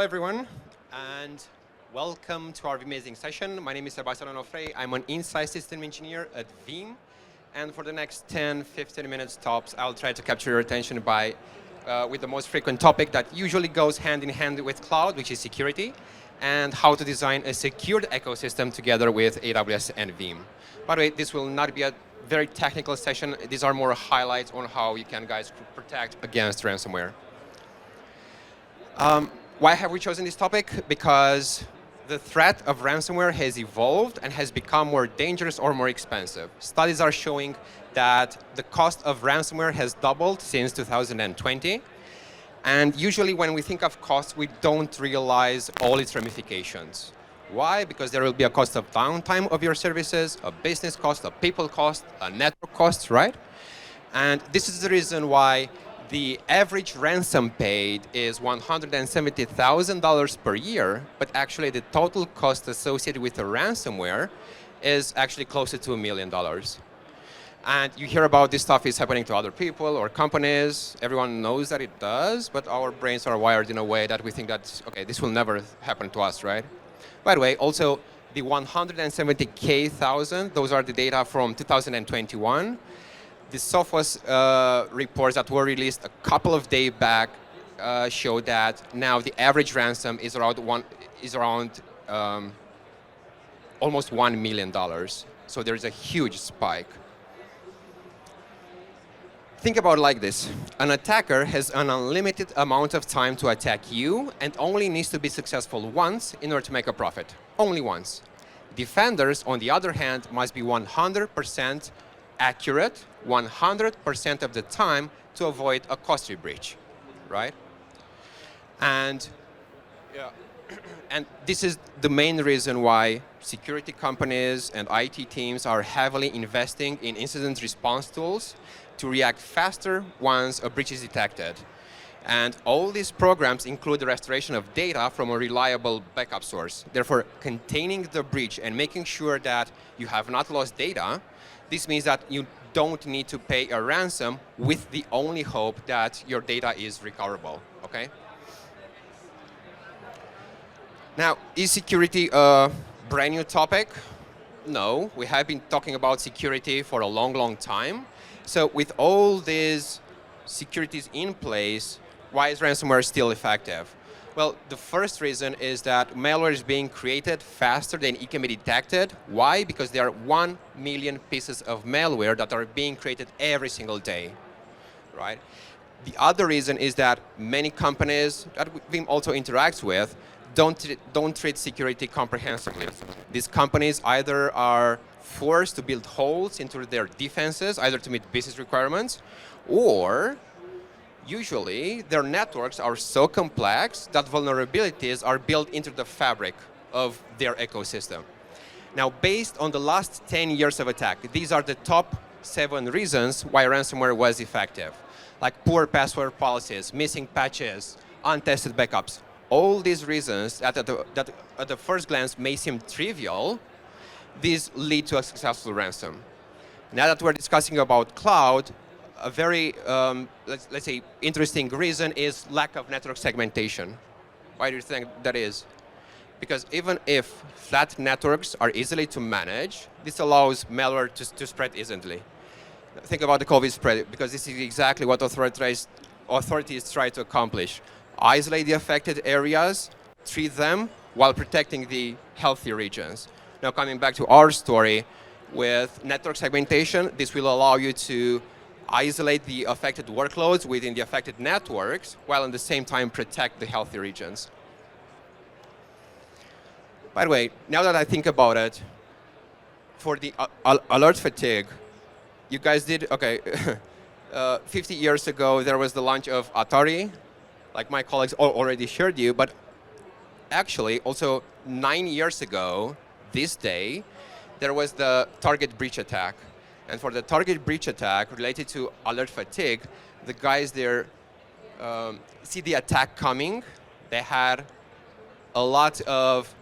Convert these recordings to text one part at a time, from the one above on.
everyone, and welcome to our amazing session. My name is Sebastian Onofre. I'm an inside system engineer at Veeam, and for the next 10-15 minutes tops, I'll try to capture your attention with the most frequent topic that usually goes hand in hand with cloud, which is security, and how to design a secured ecosystem together with AWS and Veeam. By the way, this will not be a very technical session. These are more highlights on how you can guys protect against ransomware. Why have we chosen this topic? Because the threat of ransomware has evolved and has become more dangerous or more expensive. Studies are showing that the cost of ransomware has doubled since 2020. And usually when we think of costs, we don't realize all its ramifications. Why? Because there will be a cost of downtime of your services, a business cost, a people cost, a network cost, right? And this is the reason why the average ransom paid is $170,000 per year, but actually the total cost associated with the ransomware is actually closer to $1 million. And you hear about this stuff is happening to other people or companies. Everyone knows that it does, but our brains are wired in a way that we think that, okay, this will never happen to us, right? By the way, also the 170,000, those are the data from 2021. The Sophos reports that were released a couple of days back show that now the average ransom is around almost $1 million. So there's a huge spike. Think about it like this. An attacker has an unlimited amount of time to attack you and only needs to be successful once in order to make a profit. Only once. Defenders, on the other hand, must be 100% accurate 100% of the time to avoid a costly breach, right? And this is the main reason why security companies and IT teams are heavily investing in incident response tools to react faster once a breach is detected. And all these programs include the restoration of data from a reliable backup source. Therefore, containing the breach and making sure that you have not lost data, this means that you don't need to pay a ransom with the only hope that your data is recoverable, okay? Now, is security a brand new topic? No, we have been talking about security for a long, long time. So with all these securities in place, why is ransomware still effective? Well, the first reason is that malware is being created faster than it can be detected. Why? Because there are 1 million pieces of malware that are being created every single day, right? The other reason is that many companies that Veeam also interacts with don't treat security comprehensively. These companies either are forced to build holes into their defenses, either to meet business requirements, or usually, their networks are so complex that vulnerabilities are built into the fabric of their ecosystem. Now, based on the last 10 years of attack, these are the top 7 reasons why ransomware was effective. Like poor password policies, missing patches, untested backups. All these reasons that at the first glance may seem trivial, these lead to a successful ransom. Now that we're discussing about cloud, a very, let's say, interesting reason is lack of network segmentation. Why do you think that is? Because even if flat networks are easily to manage, this allows malware to spread easily. Think about the COVID spread, because this is exactly what authorities try to accomplish. Isolate the affected areas, treat them, while protecting the healthy regions. Now, coming back to our story, with network segmentation, this will allow you to isolate the affected workloads within the affected networks, while at the same time protect the healthy regions. By the way, now that I think about it, for the alert fatigue, you guys did, okay, 50 years ago, there was the launch of Atari, like my colleagues already shared you, but actually, also 9 years ago, this day, there was the Target breach attack. And for the Target breach attack related to alert fatigue, the guys there see the attack coming. They had a lot of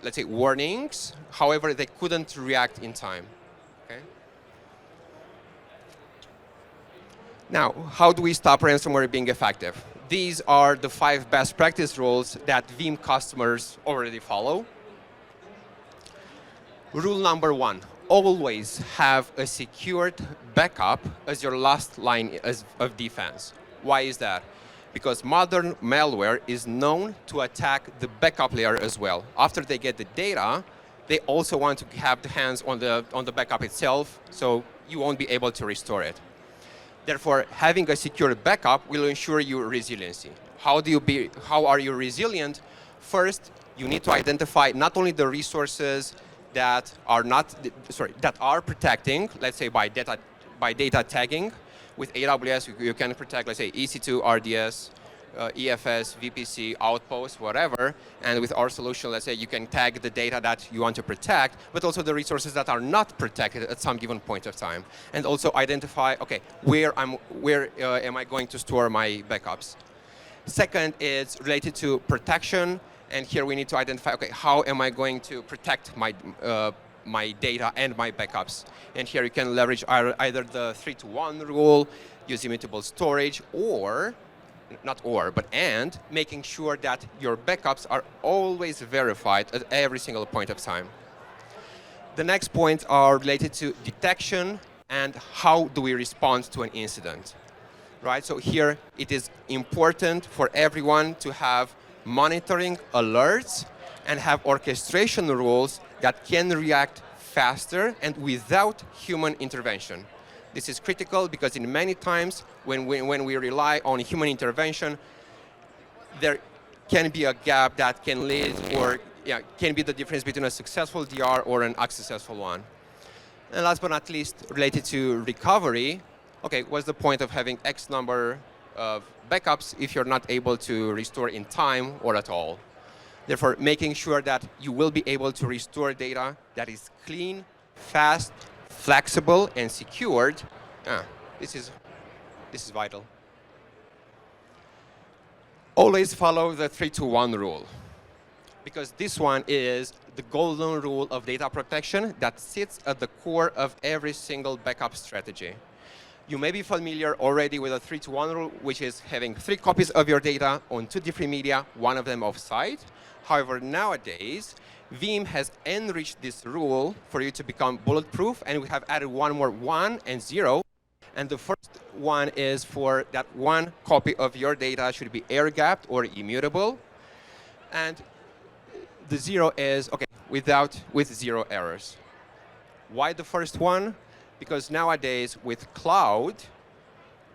let's say, warnings. However, they couldn't react in time. Okay. Now, how do we stop ransomware being effective? These are the 5 best practice rules that Veeam customers already follow. Rule number 1, always have a secured backup as your last line of defense. Why is that? Because modern malware is known to attack the backup layer as well. After they get the data, they also want to have the hands on the backup itself, so you won't be able to restore it. Therefore, having a secure backup will ensure your resiliency. How are you resilient? First, you need to identify not only the resources that are protecting, let's say by data tagging. With AWS, you can protect, let's say, EC2, RDS, EFS, VPC, Outpost, whatever. And with our solution, let's say you can tag the data that you want to protect, but also the resources that are not protected at some given point of time. And also identify, okay, where am I going to store my backups? Second is related to protection. And here we need to identify, okay, how am I going to protect my data and my backups? And here you can leverage either the 3-to-1 rule, use immutable storage, and making sure that your backups are always verified at every single point of time. The next points are related to detection and how do we respond to an incident. Right? So here it is important for everyone to have monitoring alerts and have orchestration rules that can react faster and without human intervention. This is critical because in many times when we rely on human intervention, there can be a gap that can lead or can be the difference between a successful DR or an unsuccessful one. And last but not least, related to recovery, okay, what's the point of having X number of backups if you're not able to restore in time or at all? Therefore, making sure that you will be able to restore data that is clean, fast, flexible, and secured, this is vital. Always follow the 3-to-1 rule, because this one is the golden rule of data protection that sits at the core of every single backup strategy. You may be familiar already with a 3-to-1 rule, which is having 3 copies of your data on 2 different media, one of them off-site. However, nowadays, Veeam has enriched this rule for you to become bulletproof, and we have added one more, 1 and 0. And the first one is for that 1 copy of your data should be air-gapped or immutable. And the 0 is, okay, with 0 errors. Why the first one? Because nowadays, with cloud,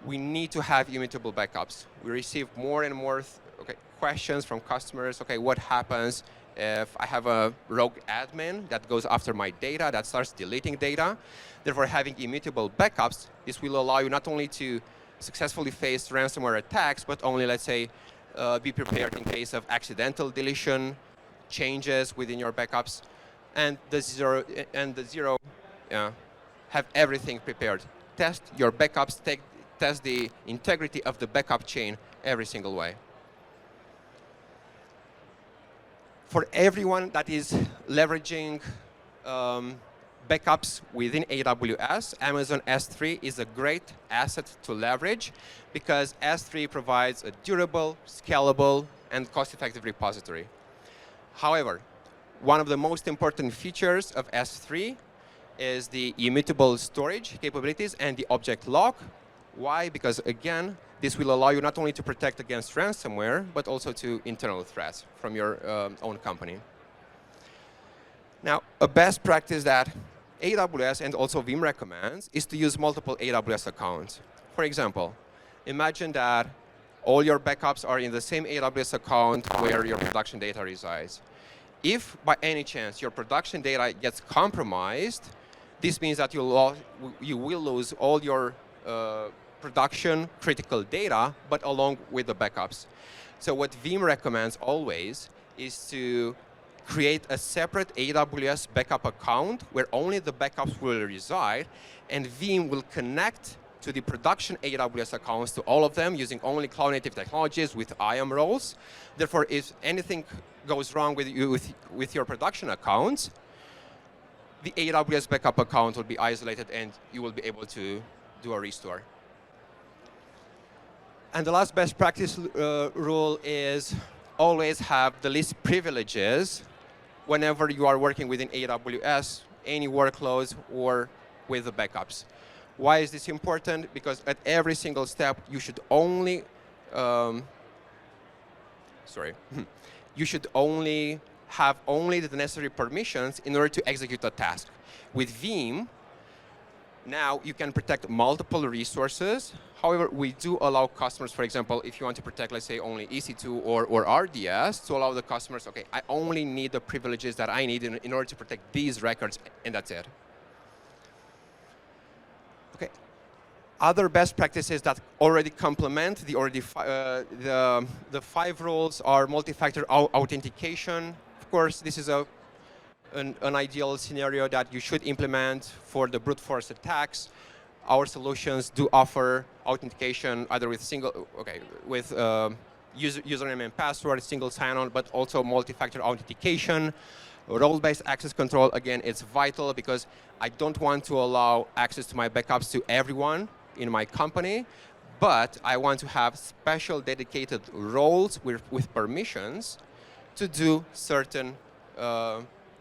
we need to have immutable backups. We receive more and more questions from customers. Okay, what happens if I have a rogue admin that goes after my data, that starts deleting data? Therefore, having immutable backups, this will allow you not only to successfully face ransomware attacks, but only, let's say, be prepared in case of accidental deletion, changes within your backups, and the zero, have everything prepared. Test your backups, test the integrity of the backup chain every single way. For everyone that is leveraging backups within AWS, Amazon S3 is a great asset to leverage because S3 provides a durable, scalable, and cost-effective repository. However, one of the most important features of S3 is the immutable storage capabilities and the object lock. Why? Because, again, this will allow you not only to protect against ransomware, but also to internal threats from your own company. Now, a best practice that AWS and also Veeam recommends is to use multiple AWS accounts. For example, imagine that all your backups are in the same AWS account where your production data resides. If, by any chance, your production data gets compromised, this means that you will lose all your production critical data, but along with the backups. So what Veeam recommends always is to create a separate AWS backup account where only the backups will reside, and Veeam will connect to the production AWS accounts to all of them using only cloud-native technologies with IAM roles. Therefore, if anything goes wrong with your production accounts, the AWS backup account will be isolated and you will be able to do a restore. And the last best practice rule is always have the least privileges whenever you are working within AWS, any workloads, or with the backups. Why is this important? Because at every single step, you should only, you should only have only the necessary permissions in order to execute a task. With Veeam, now you can protect multiple resources. However, we do allow customers, for example, if you want to protect, let's say, only EC2 or RDS, to allow the customers, okay, I only need the privileges that I need in order to protect these records, and that's it. Okay. Other best practices that already complement the 5 rules are multi-factor authentication. Of course, this is an ideal scenario that you should implement for the brute force attacks. Our solutions do offer authentication either with username and password, single sign-on, but also multi-factor authentication. Role-based access control, again, it's vital because I don't want to allow access to my backups to everyone in my company, but I want to have special dedicated roles with permissions to do certain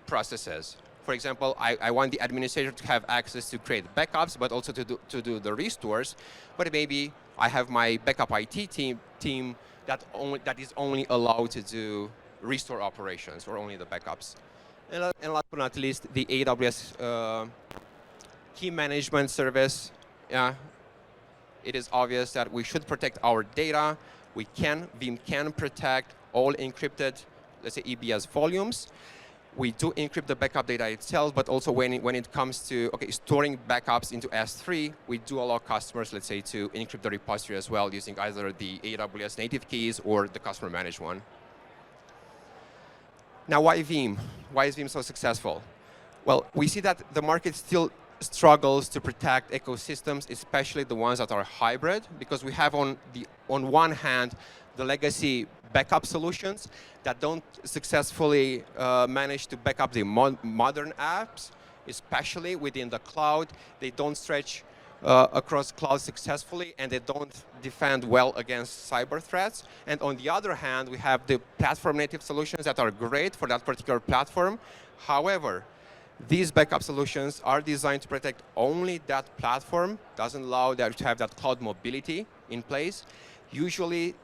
processes. For example, I want the administrator to have access to create backups, but also to do the restores. But maybe I have my backup IT team that is only allowed to do restore operations or only the backups. And last but not least, the AWS key management service. It is obvious that we should protect our data. Veeam can protect all encrypted, let's say, EBS volumes. We do encrypt the backup data itself, but also when it comes to storing backups into S3, we do allow customers, let's say, to encrypt the repository as well using either the AWS native keys or the customer managed one. Now, why Veeam? Why is Veeam so successful? Well, we see that the market still struggles to protect ecosystems, especially the ones that are hybrid, because we have on one hand the legacy backup solutions that don't successfully manage to back up the modern apps, especially within the cloud. They don't stretch across clouds successfully, and they don't defend well against cyber threats. And on the other hand, we have the platform-native solutions that are great for that particular platform. However, these backup solutions are designed to protect only that platform, doesn't allow them to have that cloud mobility in place. Usually,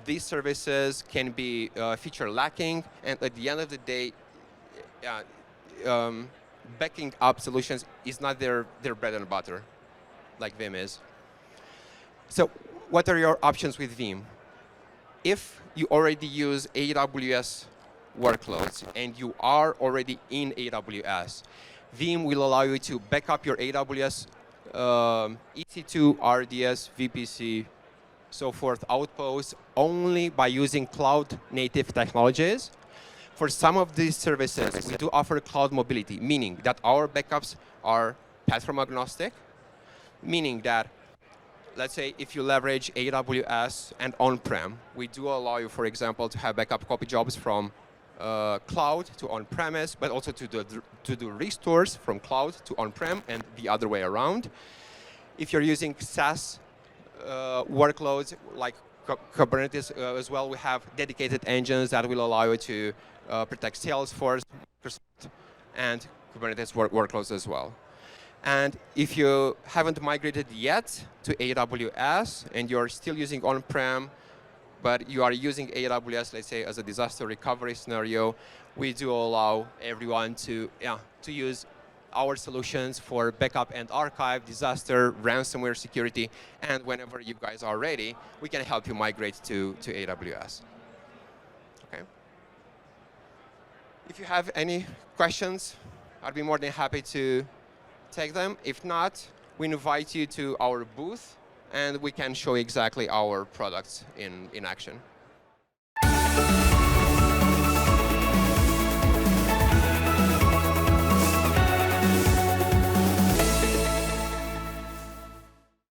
these services can be feature lacking, and at the end of the day, backing up solutions is not their bread and butter, like Veeam is. So what are your options with Veeam? If you already use AWS workloads and you are already in AWS, Veeam will allow you to back up your AWS EC2, RDS, VPC, so forth, outposts only by using cloud-native technologies. For some of these services, we do offer cloud mobility, meaning that our backups are platform agnostic, meaning that, let's say, if you leverage AWS and on-prem, we do allow you, for example, to have backup copy jobs from cloud to on-premise, but also to do restores from cloud to on-prem and the other way around. If you're using SaaS workloads like Kubernetes as well, we have dedicated engines that will allow you to protect Salesforce, Microsoft, and Kubernetes workloads as well. And if you haven't migrated yet to AWS and you're still using on-prem, but you are using AWS, let's say, as a disaster recovery scenario, we do allow everyone to use our solutions for backup and archive, disaster, ransomware security, and whenever you guys are ready, we can help you migrate to AWS. Okay. If you have any questions, I'd be more than happy to take them. If not, we invite you to our booth, and we can show exactly our products in action.